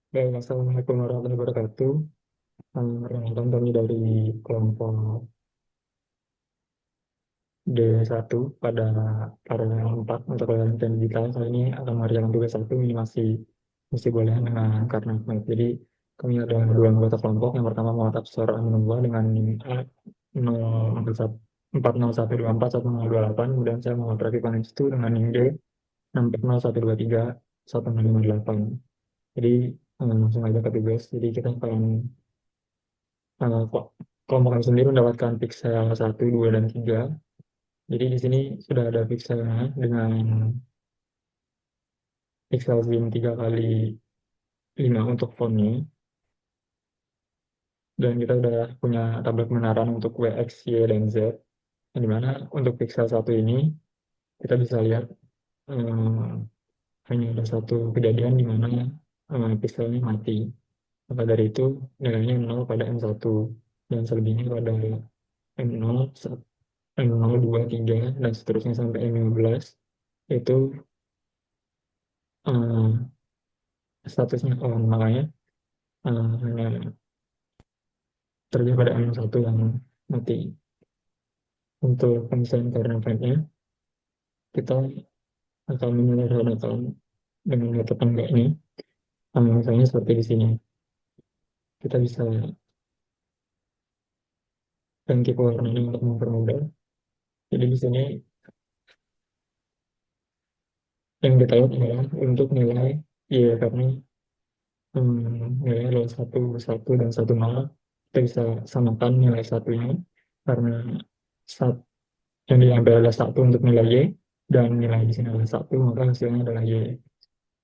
Baik, Assalamualaikum warahmatullahi wabarakatuh. Perkenalkan kami dari kelompok D1 pada paralel 4 untuk penelitian digital. Kali ini akan mengerjakan tugas satu, ini masih boleh dengan karena Ahmad. Jadi kami ada dua anggota kelompok. Yang pertama Muhammad Absar Aminullah dengan NIM A 041241028. Kemudian saya Muhammad Rafiq Pangestu dengan NIM D 640123158. Jadi langsung aja ke tugas. Jadi kita akan kok kelompok kami sendiri mendapatkan pixel 1, 2, dan 3. Jadi di sini sudah ada pixelnya dengan pixel zoom 3 kali 5 untuk fontnya. Dan kita udah punya tabel kebenaran untuk W, X, Y, dan Z. Yang dimana untuk pixel 1 ini kita bisa lihat eh, hanya ada satu kejadian di mana pixelnya mati. Maka dari itu nilainya 0 pada M1 dan selebihnya pada M0, M0, 2, 3, dan seterusnya sampai M15 itu eh, statusnya on. Makanya hanya terjadi pada M1 yang mati. Untuk pemisahan karena nya kita akan menyederhanakan dengan metode enggaknya. Misalnya seperti di sini kita bisa ganti pewarnaan untuk mempermudah. Jadi di sini yang kita lihat adalah untuk nilai y, karena nilai adalah 1, 1, dan 1, 0. Kita bisa samakan nilai satunya karena saat yang diambil adalah 1 untuk nilai y, dan nilai di sini adalah 1, maka hasilnya adalah y.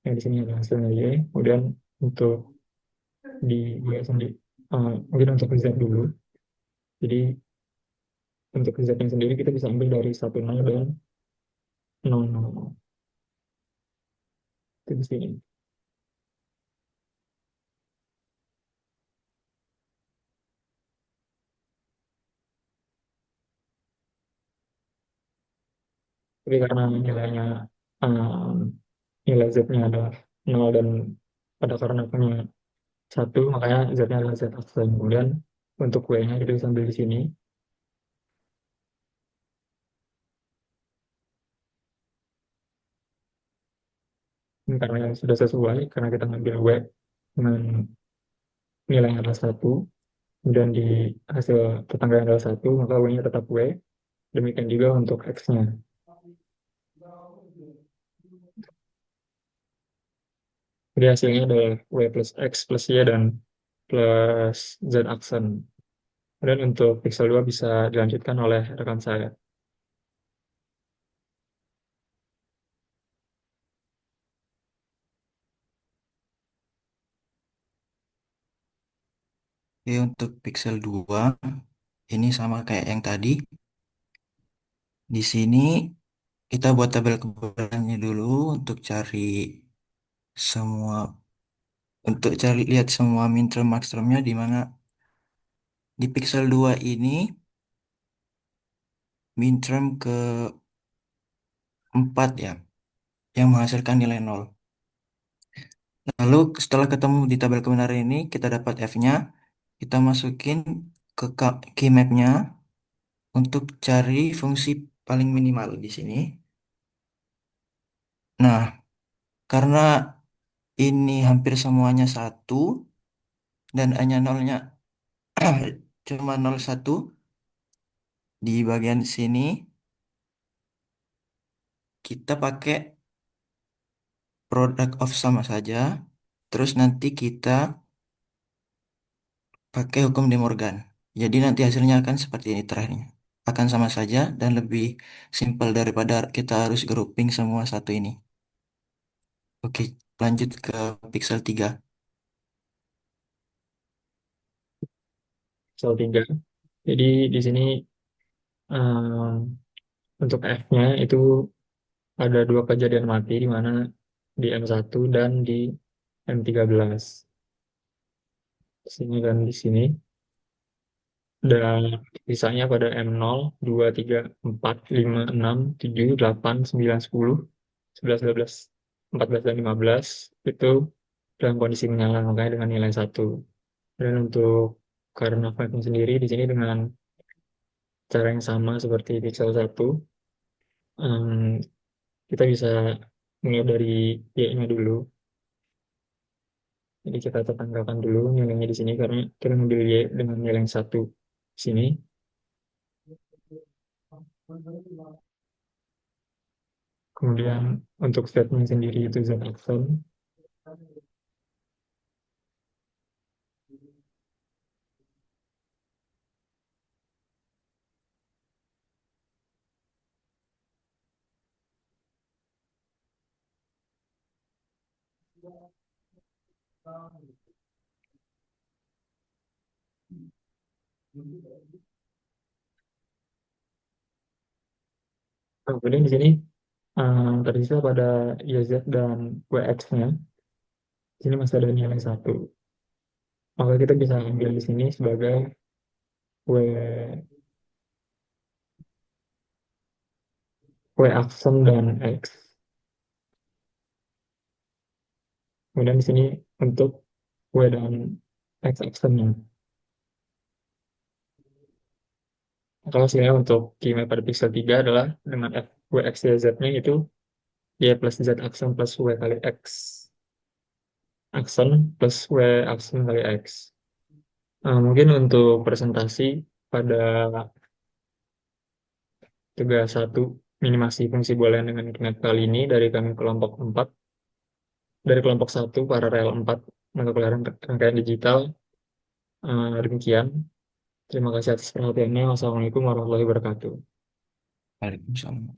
Yang di sini adalah hasilnya y. Kemudian untuk di y sendiri, mungkin untuk z dulu. Jadi untuk z yang sendiri kita bisa ambil dari 1, 0, dan 0, 0. Itu di sini. Tapi karena nilainya um, nilai z-nya adalah 0 dan pada koordinatnya 1, makanya z-nya adalah z aksen. Kemudian untuk w-nya kita bisa ambil di sini. Ini karena yang sudah sesuai, karena kita ngambil w dengan nilai yang adalah 1, kemudian di hasil tetangga yang adalah 1, maka w-nya tetap w. Demikian juga untuk x-nya. Jadi hasilnya adalah w plus x plus y dan plus z aksen. Dan untuk pixel 2 bisa dilanjutkan oleh rekan saya. Oke, untuk pixel 2 ini sama kayak yang tadi. Di sini kita buat tabel kebenarannya dulu untuk cari semua lihat semua min term max termnya di mana di pixel 2 ini min term keempat ya yang menghasilkan nilai nol. Lalu setelah ketemu di tabel kebenaran ini kita dapat F-nya, kita masukin ke key map-nya untuk cari fungsi paling minimal di sini. Nah, karena ini hampir semuanya satu dan hanya nolnya cuma 0,1 di bagian sini, kita pakai product of sama saja. Terus nanti kita pakai hukum De Morgan. Jadi nanti hasilnya akan seperti ini terakhirnya. Akan sama saja dan lebih simpel daripada kita harus grouping semua satu ini. Oke, lanjut ke pixel 3. Pixel 3. Jadi di sini untuk F-nya itu ada dua kejadian mati di mana di M1 dan di M13. Di sini dan di sini. Dan sisanya pada M0, 2, 3, 4, 5, 6, 7, 8, 9, 10, 11, 12, 14, dan 15 itu dalam kondisi menyala, makanya dengan nilai satu. Dan untuk karena file sendiri di sini dengan cara yang sama seperti pixel satu, em, kita bisa mulai dari Y-nya dulu. Jadi kita tetanggakan dulu nilainya di sini karena kita ngambil Y dengan nilai yang satu di sini. Kemudian untuk statement sendiri itu Z action. Kemudian di sini tersisa pada YZ dan WX-nya. Di sini masih ada nilai satu. Maka kita bisa ambil di sini sebagai W, W action dan X. Kemudian di sini untuk W dan X actionnya. Maka hasilnya untuk Gmail pada pixel 3 adalah dengan F, W, X, Y, Z-nya itu Y plus Z action plus W kali X action plus W action kali X. Mungkin untuk presentasi pada tugas satu minimasi fungsi boolean dengan Kinect kali ini dari kami kelompok 4, dari kelompok satu paralel 4 mata pelajaran rangkaian digital. Demikian. Terima kasih atas perhatiannya. Wassalamualaikum warahmatullahi wabarakatuh. Waalaikumsalam.